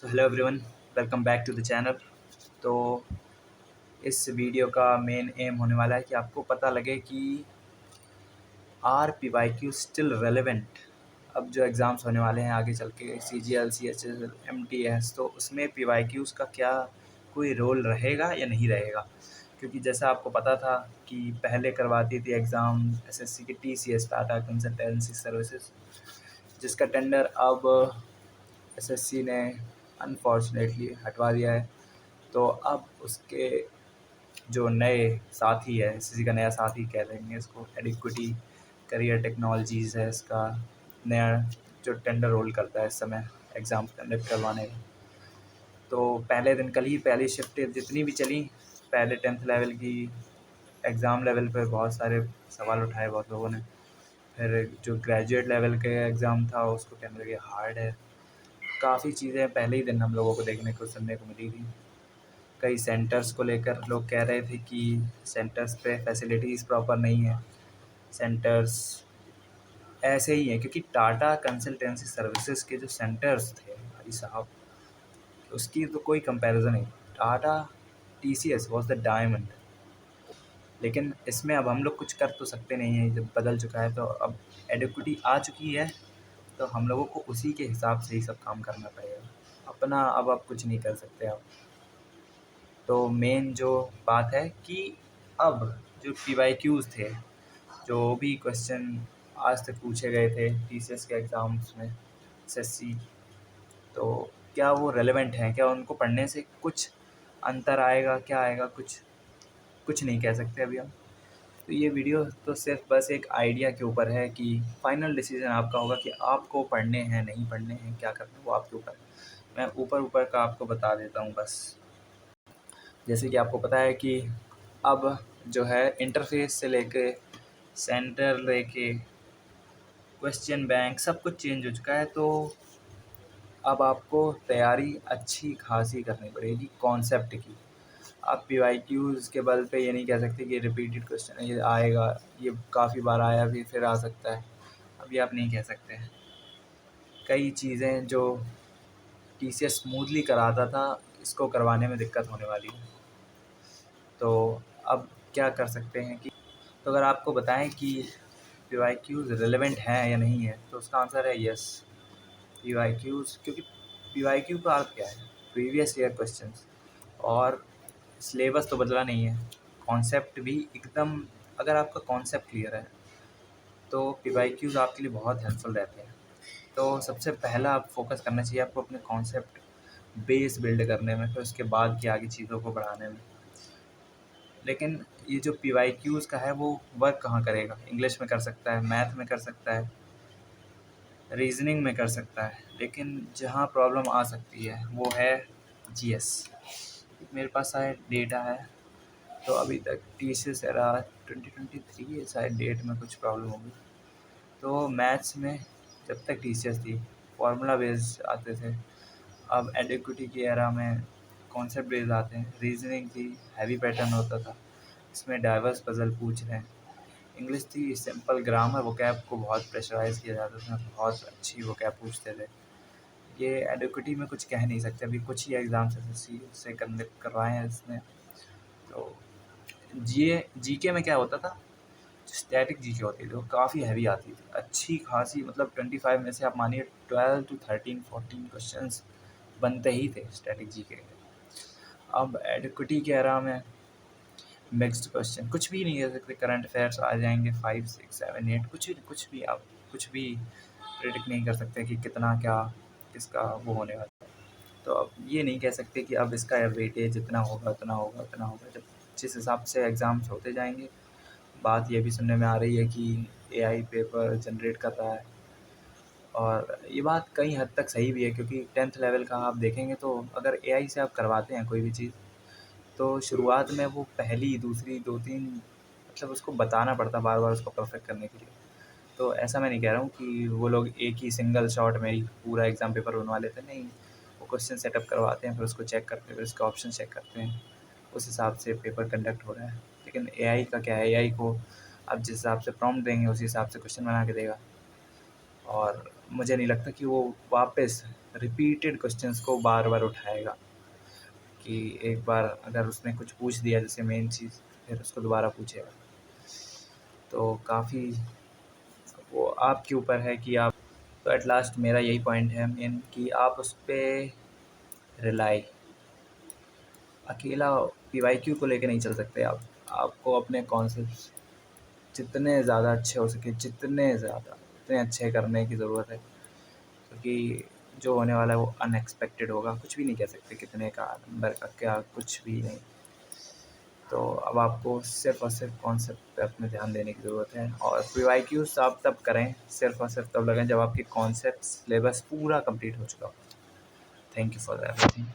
So hello everyone, welcome back to the channel. तो इस video का मेन एम होने वाला है कि आपको पता लगे कि R P Y Q still relevant. अब जो एग्ज़ाम्स होने वाले हैं आगे चल के C G L, C H L, M T S, तो उसमें पी वाई क्यूज़ का क्या कोई रोल रहेगा या नहीं रहेगा। क्योंकि जैसा आपको पता था कि पहले करवाती थी एग्ज़ाम एस एस सी की T C S, Tata Consultancy Services, जिसका टेंडर अब एस एस सी ने अनफॉर्चुनेटली हटवा दिया है। तो अब उसके जो नए साथी है, एसएससी का नया साथी कह देंगे इसको, एडिक्विटी करियर टेक्नोलॉजीज़ है इसका नया जो टेंडर रोल करता है इस समय एग्ज़ाम कंडक्ट करवाने में। तो पहले दिन कल ही पहली शिफ्ट जितनी भी चली, पहले 10th लेवल की एग्ज़ाम लेवल पर बहुत सारे सवाल उठाए बहुत लोगों ने। फिर जो ग्रेजुएट लेवल के एग्ज़ाम था उसको कहने लगे हार्ड है। काफ़ी चीज़ें पहले ही दिन हम लोगों को देखने को सुनने को मिली थी। कई सेंटर्स को लेकर लोग कह रहे थे कि सेंटर्स पे फैसिलिटीज़ प्रॉपर नहीं है, सेंटर्स ऐसे ही हैं। क्योंकि टाटा कंसल्टेंसी सर्विसेज के जो सेंटर्स थे भाई साहब, उसकी तो कोई कंपैरिजन नहीं। Tata T C S was the diamond. लेकिन इसमें अब हम लोग कुछ कर तो सकते नहीं हैं, जब बदल चुका है तो अब एडिक्विटी आ चुकी है, तो हम लोगों को उसी के हिसाब से ही सब काम करना पड़ेगा। अपना अब आप कुछ नहीं कर सकते आप। तो मेन जो बात है कि अब जो पी वाई क्यूज़ थे, जो भी क्वेश्चन आज तक पूछे गए थे टी सी एस के एग्ज़ाम्स में, एस एस सी, तो क्या वो रेलेवेंट हैं? क्या उनको पढ़ने से कुछ अंतर आएगा? क्या आएगा? कुछ कुछ नहीं कह सकते अभी हम। तो ये वीडियो तो सिर्फ बस एक आइडिया के ऊपर है कि फ़ाइनल डिसीज़न आपका होगा कि आपको पढ़ने हैं, नहीं पढ़ने हैं, क्या करना है, वो आपके ऊपर है। मैं ऊपर ऊपर का आपको बता देता हूँ बस। जैसे कि आपको पता है कि अब जो है इंटरफेस से लेके सेंटर लेके क्वेश्चन बैंक सब कुछ चेंज हो चुका है। तो अब आपको तैयारी अच्छी खासी करनी पड़ेगी कॉन्सेप्ट की। आप पी वाई क्यूज़ के बल पे ये नहीं कह सकते कि रिपीटेड क्वेश्चन ये आएगा, ये काफ़ी बार आया भी फिर आ सकता है, अभी आप नहीं कह सकते हैं। कई चीज़ें जो टी सी एस स्मूथली कराता था, इसको करवाने में दिक्कत होने वाली है। तो अब क्या कर सकते हैं कि तो अगर आपको बताएं कि पी वाई क्यूज़ रिलेवेंट हैं या नहीं है, तो उसका आंसर है यस। पी वाई क्यूज़, क्योंकि पी वाई क्यू का अर्थ क्या है? Previous year questions. और सिलेबस तो बदला नहीं है, कॉन्सेप्ट भी एकदम। अगर आपका कॉन्सेप्ट क्लियर है तो पी वाई क्यूज़ आपके लिए बहुत हेल्पफुल रहते हैं। तो सबसे पहला आप फोकस करना चाहिए आपको अपने कॉन्सेप्ट बेस बिल्ड करने में, फिर उसके बाद की आगे चीज़ों को बढ़ाने में। लेकिन ये जो पी वाई क्यूज़ का है वो वर्क कहाँ करेगा? इंग्लिश में कर सकता है, मैथ में कर सकता है, रीजनिंग में कर सकता है, लेकिन जहाँ प्रॉब्लम आ सकती है वो है जी एस। मेरे पास शायद डेटा है, तो अभी तक टी सी एस एरा 2023 है शायद, डेट में कुछ प्रॉब्लम होगी। तो मैथ्स में जब तक टी सी एस थी फार्मूला बेस्ड आते थे, अब एडिक्विटी की एरा में कॉन्सेप्ट बेस्ड आते हैं। रीजनिंग थी, हैवी पैटर्न होता था, इसमें डाइवर्स पजल पूछ रहे हैं। इंग्लिश थी सिंपल ग्रामर, वोकैब को बहुत प्रेशराइज़ किया जाता था, बहुत अच्छी वोकैब पूछते थे। ये एडिक्विटी में कुछ कह नहीं सकते, अभी कुछ ही एग्ज़ाम्स एस एस सी से कंडक्ट करवाए हैं इसने। तो जी के में क्या होता था, स्टैटिक जी के होती थी वो काफ़ी हैवी आती थी, अच्छी खासी, मतलब 25 में से आप मानिए 12 to 13 14 क्वेश्चंस बनते ही थे स्टैटिक जी के। अब एडिक्विटी के एरा में मिक्स्ड क्वेश्चन, कुछ भी नहीं कह सकते, करंट अफेयर्स आ जाएंगे 5 6 7 8, कुछ भी आप कुछ भी प्रेडिक्ट नहीं कर सकते कि कितना क्या किसका वो होने वाला है। तो अब ये नहीं कह सकते कि अब इसका वेटेज इतना होगा उतना होगा उतना होगा, जब जिस हिसाब से एग्ज़ाम्स होते जाएंगे। बात ये भी सुनने में आ रही है कि एआई पेपर जनरेट कर रहा है, और ये बात कई हद तक सही भी है। क्योंकि 10th लेवल का आप देखेंगे तो अगर एआई से आप करवाते हैं कोई भी चीज़, तो शुरुआत में वो पहली दूसरी 2 3 मतलब उसको बताना पड़ता बार बार उसको परफेक्ट करने के लिए। तो ऐसा मैं नहीं कह रहा हूँ कि वो लोग एक ही सिंगल शॉट में ही पूरा एग्ज़ाम पेपर बनवा लेते हैं, नहीं। वो क्वेश्चन सेटअप करवाते हैं, फिर उसको चेक करते हैं, फिर उसके ऑप्शन चेक करते हैं, उस हिसाब से पेपर कंडक्ट हो रहा है। लेकिन एआई का क्या है, एआई को आप जिस हिसाब से प्रॉम्प्ट देंगे उसी हिसाब से क्वेश्चन बना के देगा। और मुझे नहीं लगता कि वो वापस रिपीटेड क्वेश्चंस को बार बार उठाएगा कि एक बार अगर उसने कुछ पूछ दिया जैसे मेन चीज़, फिर उसको दोबारा पूछेगा। तो काफ़ी वो आपके ऊपर है कि आप, तो एट लास्ट मेरा यही पॉइंट है मेन कि आप उस पर रिलाई, अकेला पीवाईक्यू को लेके नहीं चल सकते आप। आपको अपने कॉन्सेप्ट्स जितने ज़्यादा अच्छे हो सके, जितने ज़्यादा उतने अच्छे करने की ज़रूरत है, क्योंकि जो होने वाला है वो अनएक्सपेक्टेड होगा। कुछ भी नहीं कह सकते कितने का नंबर का, क्या कुछ भी नहीं। तो अब आपको सिर्फ़ और सिर्फ कॉन्सेप्ट पे अपने ध्यान देने की ज़रूरत है, और पीवाईक्यूज़ आप तब करें, सिर्फ़ और सिर्फ तब लगाएं जब आपके कॉन्सेप्ट सिलेबस पूरा कंप्लीट हो चुका हो। Thank you for everything.